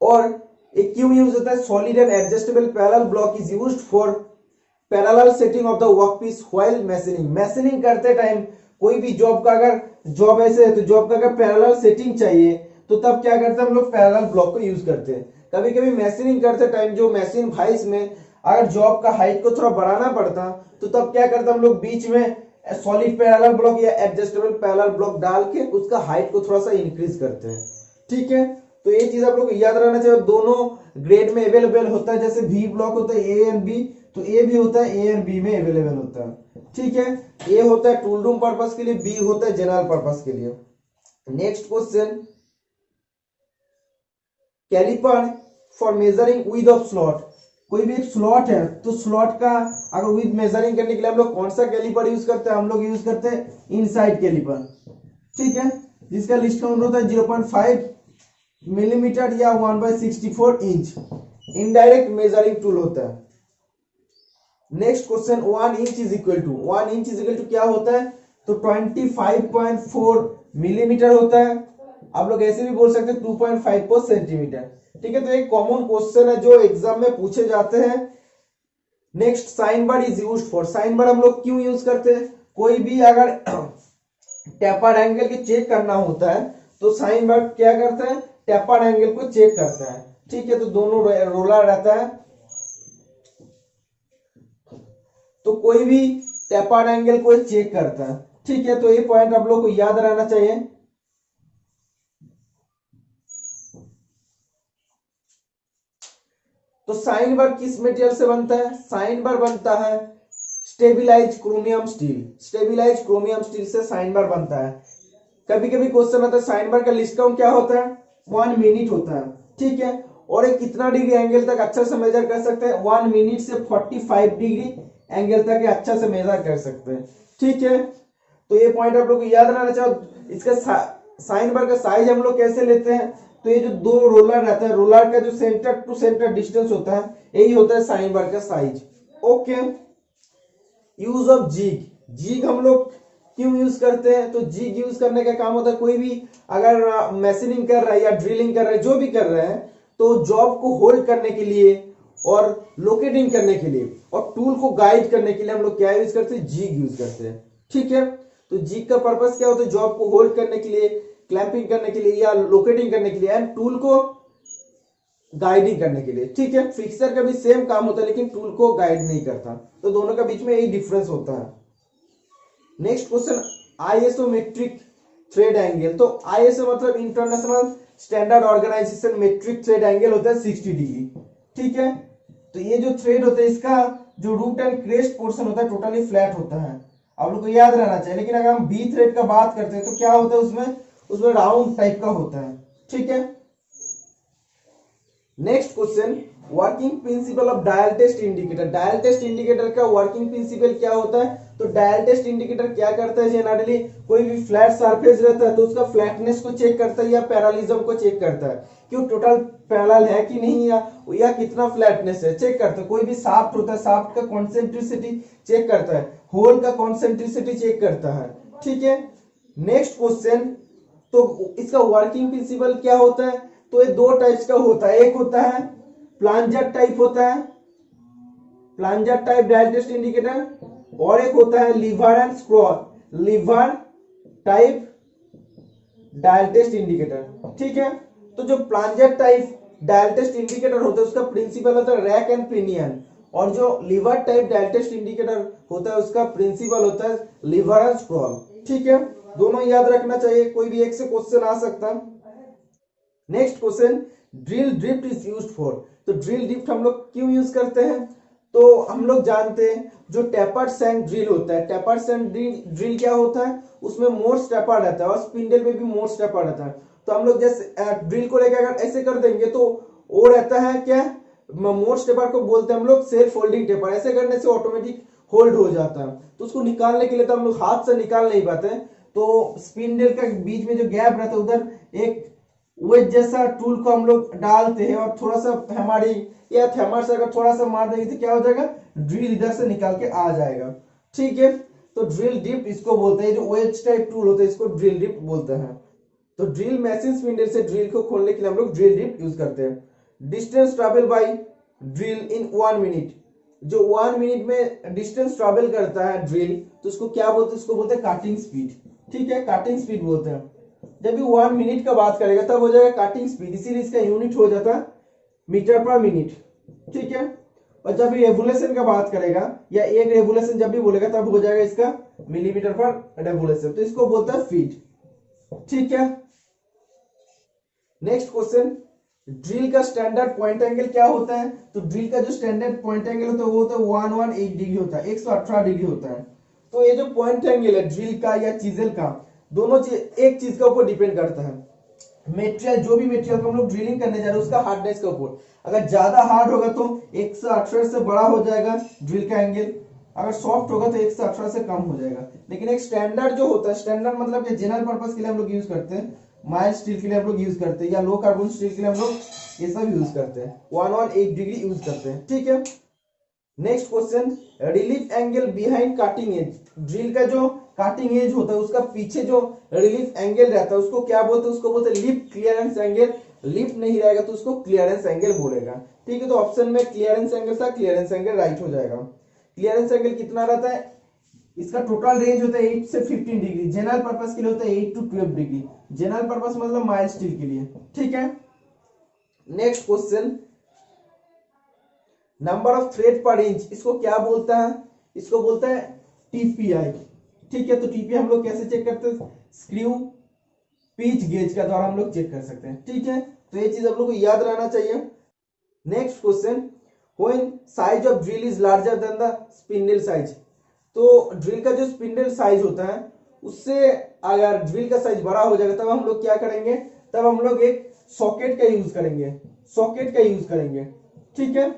और एक क्यों यूज होता है? Solid and adjustable parallel block is used for parallel setting of the workpiece while machining. Machining करते टाइम कोई भी जॉब का अगर जॉब ऐसे है तो जॉब का अगर पैरेलल सेटिंग चाहिए तो तब क्या करते हैं हम लोग? पैरेलल ब्लॉक को यूज करते हैं। कभी कभी मैशनिंग करते टाइम जो मशीन भाइस में अगर जॉब का हाइट को थोड़ा बढ़ाना पड़ता तो तब क्या करते हम लोग? बीच में सॉलिड पैरेलल ब्लॉक या एडजस्टेबल पैरेलल ब्लॉक डाल के उसका हाइट को थोड़ा सा इंक्रीज करते हैं। ठीक है, तो ये चीज आप लोग को याद रहना चाहिए। दोनों ग्रेड में अवेलेबल होता है, जैसे वी ब्लॉक होता है ए एंड बी, तो ए भी होता है, ए एंड बी में अवेलेबल होता है। ठीक है, ए होता है टूल रूम पर्पस के लिए, बी होता है जनरल पर्पस के लिए। Next question, caliper for measuring width of slot. कोई भी एक स्लॉट है तो स्लॉट का अगर विड्थ मेजरिंग करने के लिए हम लोग कौन सा कैलिपर यूज करते हैं? हम लोग यूज करते हैं इनसाइड कैलिपर। ठीक है, जिसका लिस्ट काउंट होता है 0.5 मिलीमीटर या 1/64 इंच। इनडायरेक्ट मेजरिंग टूल होता है। Next question, 1 inch is equal to, 1 inch is equal to क्या होता है? तो 25.4 मिलीमीटर होता है। आप लोग ऐसे भी बोल सकते हैं 2.54 सेंटीमीटर। ठीक है, तो एक कॉमन क्वेश्चन है जो एग्जाम में पूछे जाते हैं। Next, sine bar is used for. Sine bar हम लोग क्यों यूज करते हैं? कोई भी अगर टेपर्ड एंगल के चेक करना होता है तो साइन बार क्या करता है? टेपर्ड एंगल को चेक करता है। ठीक है, तो दोनों रोलर रहता है, तो कोई भी टेपर्ड एंगल को चेक करता है। ठीक है, तो ये पॉइंट आप लोग को याद रहना चाहिए। तो साइन बार किस मटेरियल से बनता है? साइन बार बनता है stabilise chromium steel. Stabilise chromium steel से साइन बार बनता है। कभी कभी क्वेश्चन आता है साइन बार का लिस्ट काउंट क्या होता है? 1 मिनट होता है। ठीक है, और एक कितना डिग्री एंगल तक अच्छा से मेजर कर सकते हैं? 1 मिनट से 45 डिग्री एंगल तक अच्छा से मेजर कर सकते हैं। ठीक है, तो ये पॉइंट आप लोग को याद रहना चाहिए। इसका साइन बार का साइज हम लोग कैसे लेते हैं? तो ये जो दो रोलर रहता है, रोलर का जो सेंटर टू सेंटर डिस्टेंस होता है, यही होता है साइन बार का size. Okay, use of jig. Jig हम लोग क्यों यूज करते हैं? तो जिग यूज करने का काम होता है कोई भी अगर मैशनिंग कर रहा है या ड्रिलिंग कर रहा है, जो भी कर रहे हैं, तो जॉब को होल्ड करने के लिए और लोकेटिंग करने के लिए और टूल को गाइड करने के लिए हम लोग क्या यूज करते हैं? जिग यूज करते हैं। ठीक है, तो जिग का पर्पस क्या होता है? जॉब को होल्ड करने के लिए, क्लैंपिंग करने के लिए या लोकेटिंग करने के लिए, एंड टूल को गाइडिंग करने के लिए, ठीक है। फिक्सर का भी सेम काम होता है लेकिन टूल को गाइड नहीं करता, तो दोनों का बीच में यही डिफरेंस होता है। Next question, isometric thread angle. तो आईएसओ मतलब international standard organisation metric thread angle होता है 60 डिग्री, ठीक है। तो ये जो थ्रेड होता है इसका जो रूट एंड क्रेस्ट पोर्शन होता है टोटली फ्लैट होता है, आप लोग को याद रहना चाहिए। लेकिन अगर हम बी थ्रेड का बात करते हैं तो क्या होता है उसमें, उसमें राउंड टाइप का होता है, ठीक है। Next question, working principle of dial test indicator. Dial test indicator का वर्किंग प्रिंसिपल क्या होता है, तो डायल टेस्ट इंडिकेटर क्या करता है जनरली, कोई भी फ्लैट सरफेस रहता है तो उसका फ्लैटनेस को चेक करता है या पैरेललिज्म को चेक करता है, क्यों टोटल पैरेलल है कि नहीं, या कितना फ्लैटनेस है चेक करता है। कोई भी शाफ्ट होता है, शाफ्ट का कॉन्सेंट्रिसिटी चेक करता है, होल का कॉन्सेंट्रिसिटी चेक करता है, ठीक है। नेक्स्ट क्वेश्चन, तो इसका वर्किंग प्रिंसिपल क्या होता है, तो ये दो टाइप्स का होता है, एक होता है प्लांजर टाइप होता है, plunger type dial test indicator, और एक होता है lever and scroll lever type dial test indicator, ठीक है। तो जो plunger type dial test indicator होता है उसका प्रिंसिपल होता है रैक एंड पिनियन, और जो lever type dial test indicator होता है उसका प्रिंसिपल होता है लीवर एंड स्क्रॉल, ठीक है। दोनों याद रखना चाहिए, कोई भी एक से क्वेश्चन आ सकता है। Next question, drill drift is used for. तो ड्रिल ड्रिफ्ट हम लोग क्यों यूज करते हैं, तो हम लोग जानते हैं जो टेपर्ड सैंड ड्रिल होता है, टेपर्ड सैंड ड्रिल क्या होता है, उसमें मोर्स टेपर्ड रहता है और स्पिंडल में भी मोर्स टेपर्ड रहता है। तो हम लोग जैसे ड्रिल को लेकर अगर ऐसे कर देंगे तो वो रहता है क्या, मोर्स टेपर को बोलते हैं हम लोग सेल्फ होल्डिंग टेपर, ऐसे करने से ऑटोमेटिक होल्ड हो जाता है। तो उसको निकालने के लिए तो हम लोग हाथ से निकाल नहीं पाते, तो स्पिंडल का बीच में जो गैप रहता है उधर एक वेज जैसा टूल को हम लोग डालते हैं और थोड़ा सा हमारी या हैमर से अगर थोड़ा सा मार देंगे तो क्या हो जाएगा, ड्रिल इधर से निकाल के आ जाएगा, ठीक है। तो ड्रिल डिप इसको बोलते हैं, जो वेज टाइप टूल होता है इसको ड्रिल डिप बोलते हैं। तो ड्रिल मशीन स्पिंडल से ड्रिल को खोलने के लिए हम लोग ड्रिल डिप यूज करते हैं। Distance travel by drill in 1 minute, जो 1 मिनट में डिस्टेंस ट्रैवल करता है ड्रिल तो उसको क्या बोलते हैं, उसको बोलते हैं काटिंग स्पीड, ठीक है, काटिंग स्पीड बोलते हैं। जब भी 1 मिनट का बात करेगा तब हो जाएगा काटिंग स्पीड, इसीलिए इसका यूनिट हो जाता है मीटर पर मिनट, ठीक है। और जब भी रेवोल्यूशन का बात करेगा या एक रेवोल्यूशन जब भी बोलेगा तब हो जाएगा इसका मिलीमीटर पर रेवोल्यूशन, तो इसको बोलता है फीट, ठीक है। नेक्स्ट क्वेश्चन, ड्रिल का स्टैंडर्ड पॉइंट एंगल क्या होता है, तो ड्रिल का जो स्टैंडर्ड पॉइंट एंगल होता है वो होता है 118 डिग्री होता है, 118 डिग्री होता है। तो ये जो पॉइंट एंगल है ड्रिल का या चीजल का, दोनों चीज एक चीज के ऊपर डिपेंड करता है, मेटेरियल, जो भी मेटेरियल को हम लोग ड्रिलिंग करने जा रहे हैं उसका हार्डनेस के ऊपर। अगर ज्यादा हार्ड होगा तो 118 से बड़ा हो जाएगा ड्रिल का एंगल, अगर सॉफ्ट होगा तो 118 से कम हो जाएगा। लेकिन एक स्टैंडर्ड जो होता है, स्टैंडर्ड मतलब कि जनरल पर्पस के लिए हम लोग यूज करते हैं, माइल्ड स्टील के लिए हम लोग यूज करते हैं या लो कार्बन स्टील के लिए हम लोग ये सब यूज करते हैं, 118 डिग्री यूज करते हैं, ठीक है। Next question, relief angle behind cutting edge. Drill का जो काटिंग एज होता है उसका पीछे जो रिलीफ एंगल रहता है उसको क्या बोलते हैं, उसको बोलते हैं लिप क्लियरेंस एंगल। लिप नहीं रहेगा तो उसको क्लियरेंस एंगल बोलेगा, ठीक है। तो ऑप्शन में क्लियरेंस एंगल था, क्लियरेंस एंगल राइट हो जाएगा। क्लियरेंस एंगल कितना रहता है, इसका टोटल रेंज होता है 8 से 15 डिग्री, जनरल पर्पस के लिए होता है 8 to 12 डिग्री, जनरल पर्पस मतलब माइल्ड स्टील के लिए, ठीक है। Next question, number of thread पर इंच, इसको क्या बोलता है, इसको बोलता है टीपीआई, ठीक है। तो टीपीआई हम लोग कैसे चेक करते हैं, स्क्रू पिच गेज का द्वारा हम लोग चेक कर सकते हैं, ठीक है। तो ये चीज हम लोग को याद रहना चाहिए। Next question, when size of drill is larger than the spindle size. तो ड्रिल का जो स्पिंडल साइज होता है उससे अगर ड्रिल का साइज बड़ा हो जाएगा तब हम लोग क्या करेंगे, तब हम लोग एक सॉकेट का यूज करेंगे, सॉकेट का यूज करेंगे, ठीक है।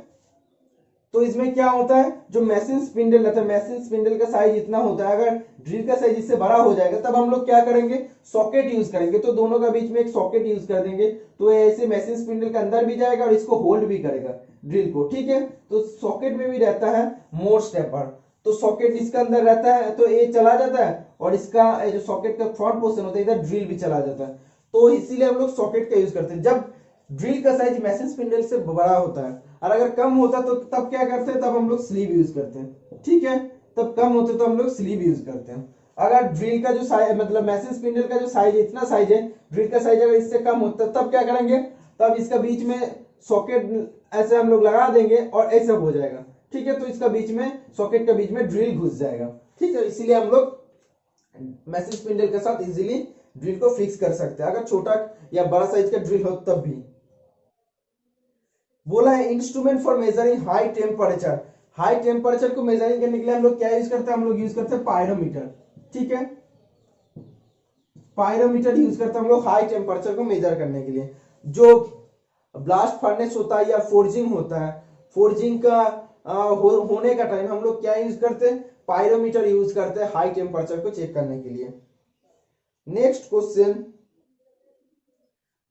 तो इसमें क्या होता है, जो मशीन स्पिंडल रहता है, मशीन स्पिंडल का साइज इतना होता है, अगर ड्रिल का साइज इससे बड़ा हो जाएगा तब हम लोग क्या करेंगे, सॉकेट यूज करेंगे। तो दोनों का बीच में एक सॉकेट यूज कर देंगे, तो ऐसे मशीन स्पिंडल के अंदर भी जाएगा और इसको होल्ड भी करेगा ड्रिल को, ठीक है। तो सॉकेट में भी रहता है मोर्स टेपर, तो सॉकेट इसके अंदर रहता है तो ये चला जाता है और इसका जो सॉकेट का फ्रंट पोर्शन होता है इधर ड्रिल भी चला जाता है, तो इसीलिए हम लोग सॉकेट का यूज करते हैं जब ड्रिल का साइज मशीन स्पिंडल से बड़ा होता है। और अगर कम होता तो तब क्या करते हैं, तब हम लोग स्लीव यूज करते हैं, ठीक है। तब कम होते तो हम लोग स्लीव यूज करते हैं। अगर ड्रिल का जो साइज मतलब मशीन स्पिंडल का जो साइज इतना साइज है, ड्रिल का साइज अगर इससे कम होता है तब क्या करेंगे, तब इसका बीच में सॉकेट ऐसे हम लोग लगा देंगे और ऐसा हो जाएगा। ठीक है, तो इसका बीच में सॉकेट के बीच में ड्रिल घुस जाएगा। ठीक है, इसीलिए हम लोग मैसिव स्पिंडल के साथ इजीली ड्रिल को फिक्स कर सकते हैं, अगर छोटा या बड़ा साइज का ड्रिल हो तब भी। बोला है instrument for measuring high temperature. High temperature को मेजरिंग करने के लिए हम लोग क्या यूज करते हैं, हम लोग यूज करते हैं पायरोमीटर। ठीक है, पायरोमीटर यूज करते हैं हम लोग हाई टेम्परेचर को मेजर करने के लिए। जो ब्लास्ट फर्नेस होता है या फोर्जिंग होता है, फोर्जिंग का होने का टाइम हम लोग क्या यूज करते हैं, पायरोमीटर यूज करते हैं हाई टेम्परेचर को चेक करने के लिए। नेक्स्ट क्वेश्चन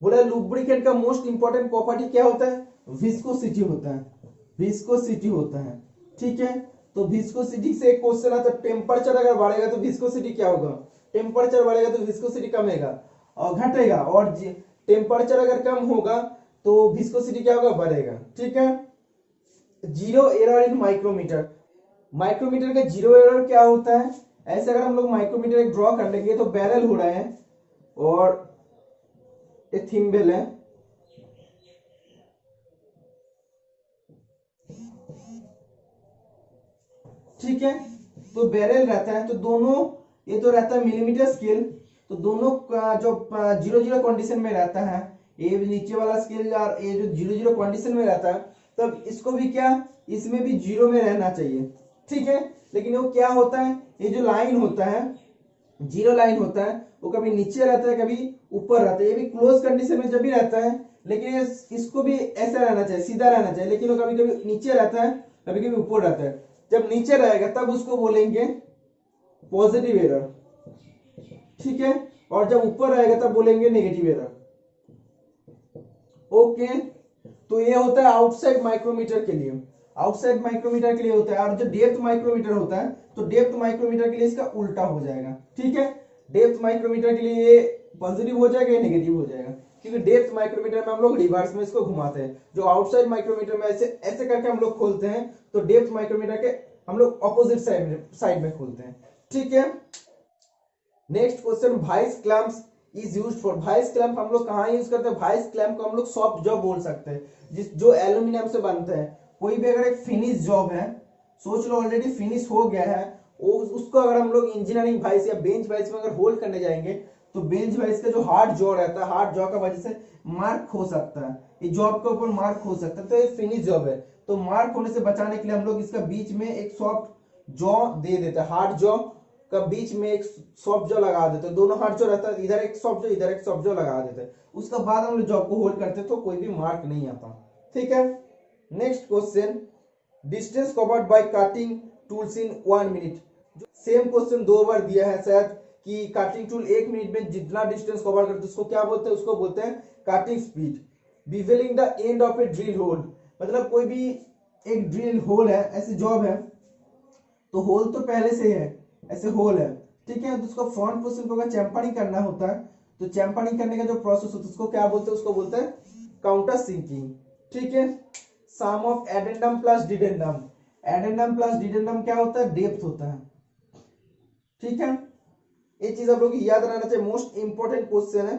बोला लुब्रिकेंट का मोस्ट इंपॉर्टेंट प्रॉपर्टी क्या होता है, विस्कोसिटी होता है, विस्कोसिटी होता है। ठीक है, तो विस्कोसिटी से एक क्वेश्चन आता है, टेम्परेचर अगर बढ़ेगा तो विस्कोसिटी क्या होगा, टेम्परेचर बढ़ेगा तो विस्कोसिटी कमेगा और घटेगा, और टेम्परेचर अगर कम होगा तो विस्कोसिटी क्या होगा, बढ़ेगा। ठीक है, zero error in micrometer. Micrometer का जीरो एरर क्या होता है, ऐसे अगर हम लोग माइक्रोमीटर एक ड्रॉ कर लेंगे तो बैरल हो रहा है और एक थिम्बल है। ठीक है, तो बैरल रहता है, तो दोनों ये तो रहता है मिलीमीटर स्केल, तो दोनों का जो 0 0 कंडीशन में रहता है, ये नीचे वाला स्केल और ये जो 0 0 कंडीशन में रहता है, तब इसको भी क्या, इसमें भी जीरो में रहना चाहिए। ठीक है, लेकिन वो क्या होता है, ये जो लाइन होता है, जीरो लाइन होता है, वो कभी नीचे रहता है कभी ऊपर रहता है। ये भी क्लोज कंडीशन में जब भी रहता है, लेकिन इसको भी ऐसा रहना चाहिए, सीधा रहना चाहिए, लेकिन वो कभी कभी नीचे रहता है, कभी कभी ऊपर रहता है। जब नीचे रहेगा तब उसको बोलेंगे पॉजिटिव एरर। ठीक है, और जब ऊपर रहेगा तब बोलेंगे नेगेटिव एरर। ओके, तो ये होता है आउटसाइड माइक्रोमीटर के लिए, आउटसाइड माइक्रोमीटर के लिए होता है। और जो डेप्थ माइक्रोमीटर होता है, तो डेप्थ माइक्रोमीटर के लिए इसका उल्टा हो जाएगा। ठीक है, डेप्थ माइक्रोमीटर के लिए ये पॉजिटिव हो जाएगा, ये नेगेटिव हो जाएगा, क्योंकि डेप्थ माइक्रोमीटर में हम लोग रिवर्स में इसको घुमाते हैं। जो आउटसाइड माइक्रोमीटर में ऐसे ऐसे करके हम लोग खोलते हैं, तो डेप्थ माइक्रोमीटर के हम लोग ऑपोजिट साइड में खोलते हैं। ठीक है, next question, vice clamps is used for. Vice clamp हम लोग कहाँ यूज करते हैं, वाइस क्लैंप को हम लोग सॉफ्ट जॉब बोल सकते हैं, जो एल्यूमिनियम से बनते हैं। कोई भी अगर एक फिनिश जॉब है, सोच लो ऑलरेडी फिनिश हो गया है, उसको अगर हम लोग इंजीनियरिंग वाइस या बेंच वाइस में अगर होल्ड करने जाएंगे, तो बेंच वाइस का जो हार्ड जॉ रहता है, हार्ड जॉ का वजह से मार्क हो सकता है, ये जॉब के ऊपर मार्क हो सकता है, तो ये फिनिश जॉब है। तो मार्क होने से बचाने के लिए हम लोग इसका बीच में एक सॉफ्ट जॉ दे देते हैं, हार्ड जॉ का बीच में एक सॉफ्ट जॉ लगा देते हैं। दोनों हार्ड जॉ रहता है, इधर एक सॉफ्ट जॉ, इधर एक सॉफ्ट जॉ लगा देते हैं। उसके बाद हम लोग जॉब को होल्ड करते हैं, तो कोई भी मार्क नहीं आता। ठीक है, next question, distance covered by cutting tools in 1 minute. Same question 2 बार दिया है शायद, कि कटिंग टूल 1 मिनट में जितना डिस्टेंस कवर करते हैं उसको क्या बोलते हैं, उसको बोलते हैं cutting speed. Bevelling the end of a drill hole, मतलब कोई भी एक ड्रिल होल है, ऐसी जॉब है, तो होल तो पहले से है, ऐसे होल है। ठीक है, तो उसको फ्रंट पोर्शन को अगर चैम्फरिंग करना होता है, तो चैम्फरिंग करने का जो प्रोसेस होता है उसको क्या बोलते हैं, उसको बोलते हैं काउंटर सिंकिंग। ठीक है, sum of addendum plus dedendum, addendum plus dedendum क्या होता है, डेप्थ होता है। ठीक है, ये चीज आप लोग याद रहना चाहिए, मोस्ट इंपॉर्टेंट क्वेश्चन है।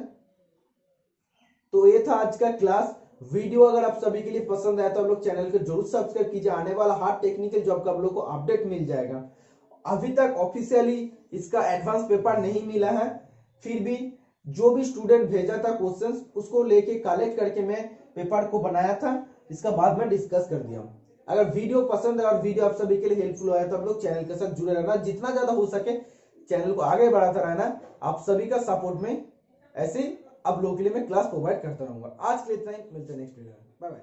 तो ये था आज का क्लास। वीडियो अगर आप सभी के लिए पसंद आया तो आप लोग चैनल को जरूर सब्सक्राइब कीजिए, आने वाला हार्ड टेक्निकल जॉब का आप लोग को अपडेट मिल जाएगा। अभी तक ऑफिशियली इसका एडवांस पेपर नहीं मिला है, फिर भी जो भी स्टूडेंट भेजा था क्वेश्चंस, उसको लेके कलेक्ट करके मैं पेपर को बनाया था, इसका बाद में डिस्कस कर दिया। अगर वीडियो पसंद है और वीडियो आप सभी के लिए हेल्पफुल है, तो आप लोग चैनल के साथ जुड़े रहना, जितना ज्यादा हो सके चैनल को आगे बढ़ाता रहना। आप सभी का सपोर्ट में ऐसे आप लोगों के लिए मैं क्लास प्रोवाइड करता रहूंगा। आज के लिए इतना ही, मिलते हैं नेक्स्ट वीडियो में, बाय बाय।